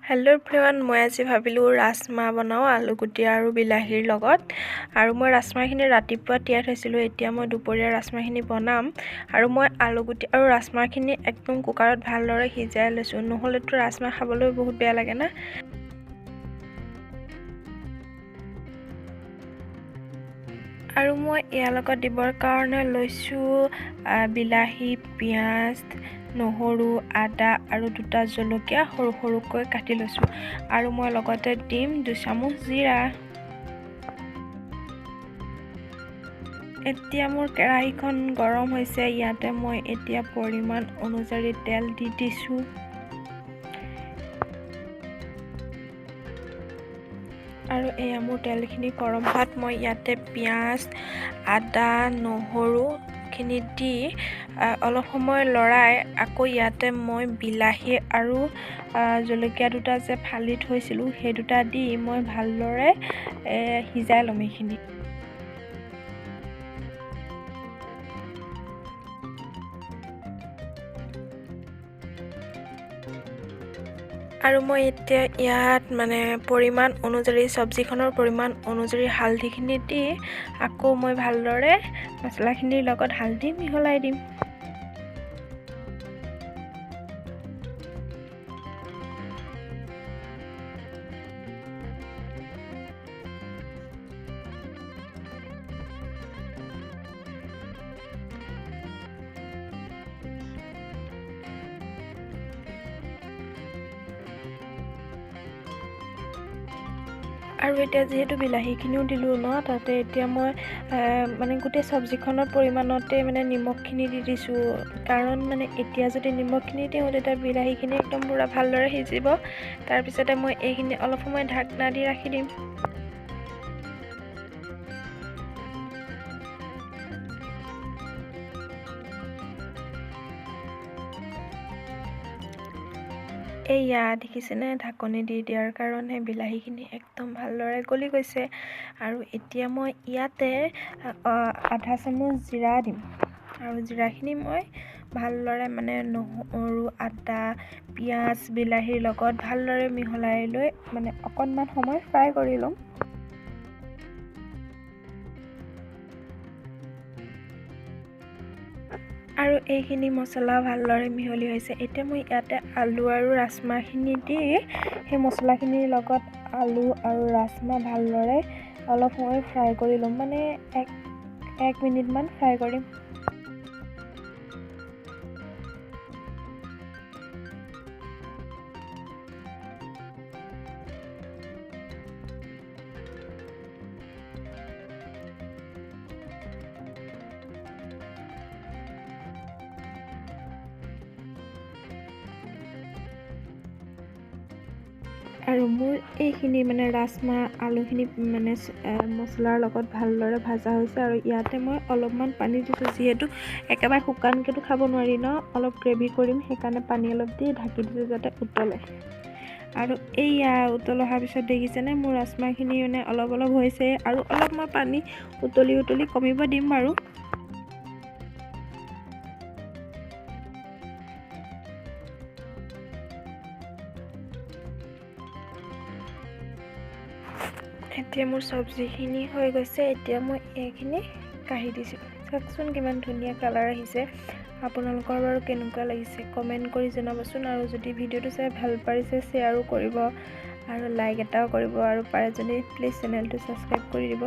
Hello' everyone, মই আজি ভাবিলোঁ ৰাজমা বনাওঁ আলুগুটি আৰু বিলাহীৰ লগত। আৰু মই ৰাজমাখিনি ৰাতিপুৱা তিয়াই থৈছিলোঁ। এতিয়া মই দুপৰীয়া ৰাজমাখিনি বনাম। আৰু মই আলুগুটি আৰু ৰাজমাখিনি একদম কুকাৰত ভালদৰে সিজাই লৈছোঁ, নহ'লেতো ৰাজমা খাবলৈ বহুত বেয়া লাগে না। আৰু মই ইয়াৰ লগত দিবৰ কাৰণে লৈছোঁ বিলাহী, পিঁয়াজ, নহৰু, আদা আৰু দুটা জলকীয়া সৰু সৰুকৈ কাটি লৈছোঁ। আৰু মই লগতে দিম 2 চামুচ জিৰা। এতিয়া মোৰ কেৰাহীখন গৰম হৈছে। ইয়াতে মই এতিয়া পৰিমাণ অনুযায়ী তেল দি দিছোঁ। আৰু এয়া মোৰ তেলখিনি গৰম হোৱাত মই ইয়াতে পিঁয়াজ, আদা, নহৰুখিনি দি অলপ সময় লৰাই আকৌ ইয়াতে মই বিলাহী আৰু জলকীয়া দুটা যে ফালি থৈছিলোঁ সেই দুটা দি মই ভালদৰে সিজাই ল'ম এইখিনি। আৰু মই এতিয়া ইয়াত পৰিমাণ অনুযায়ী চব্জিখনৰ পৰিমাণ অনুযায়ী হালধিখিনি দি আকৌ মই ভালদৰে মছলাখিনিৰ লগত হালধি মিহলাই দিম। আৰু এতিয়া যিহেতু বিলাহীখিনিও দিলোঁ ন, তাতে এতিয়া মই গোটেই চব্জিখনৰ পৰিমাণতে নিমখখিনি দি দিছোঁ। কাৰণ এতিয়া যদি নিমখখিনি দিওঁ তেতিয়া বিলাহীখিনি একদম পূৰা ভালদৰে সিজিব। তাৰপিছতে মই এইখিনি অলপ সময় ঢাকনা দি ৰাখি দিম। এয়া দেখিছেনে, ঢাকনি দি দিয়াৰ কাৰণে বিলাহীখিনি একদম ভালদৰে গলি গৈছে। আৰু এতিয়া মই ইয়াতে আধা চামুচ জিৰা দিম। আৰু জিৰাখিনি মই ভালদৰে নহৰু, আদা, পিঁয়াজ, বিলাহীৰ লগত ভালদৰে মিহলাই লৈ অকণমান সময় ফ্ৰাই কৰি ল'ম। আৰু এইখিনি মছলা ভালদৰে মিহলি হৈছে। এতিয়া মই ইয়াতে আলু আৰু ৰাজমাখিনি দি সেই মছলাখিনিৰ লগত আলু আৰু ৰাজমা ভালদৰে অলপ সময় ফ্ৰাই কৰি ল'ম, এক মিনিটমান ফ্ৰাই কৰিম। আৰু মোৰ এইখিনি ৰাজমা আলুখিনি মছলাৰ লগত ভালদৰে ভাজা হৈছে। আৰু ইয়াতে মই অলপমান পানী দিছোঁ, যিহেতু একেবাৰে শুকানকৈতো খাব নোৱাৰি ন, অলপ গ্ৰেভি কৰিম, সেইকাৰণে পানী অলপ দি ঢাকি দিছোঁ যাতে উতলে। আৰু এইয়া উতল অহাৰ পিছত দেখিছেনে, মোৰ ৰাজমাখিনি অলপ অলপ হৈছে। আৰু অলপ মই পানী উতলি কমিব দিম বাৰু। এতিয়া মোৰ চব্জিখিনি হৈ গৈছে। এতিয়া মই এইখিনি কাঢ়ি দিছোঁ। চাওকচোন কিমান ধুনীয়া কালাৰ আহিছে। আপোনালোকৰ বাৰু কেনেকুৱা লাগিছে কমেণ্ট কৰি জনাবচোন। আৰু যদি ভিডিঅ'টো চাই ভাল পাৰিছে শ্বেয়াৰো কৰিব আৰু লাইক এটাও কৰিব। আৰু পাৰে যদি প্লিজ চেনেলটো ছাবস্ক্ৰাইব কৰি দিব।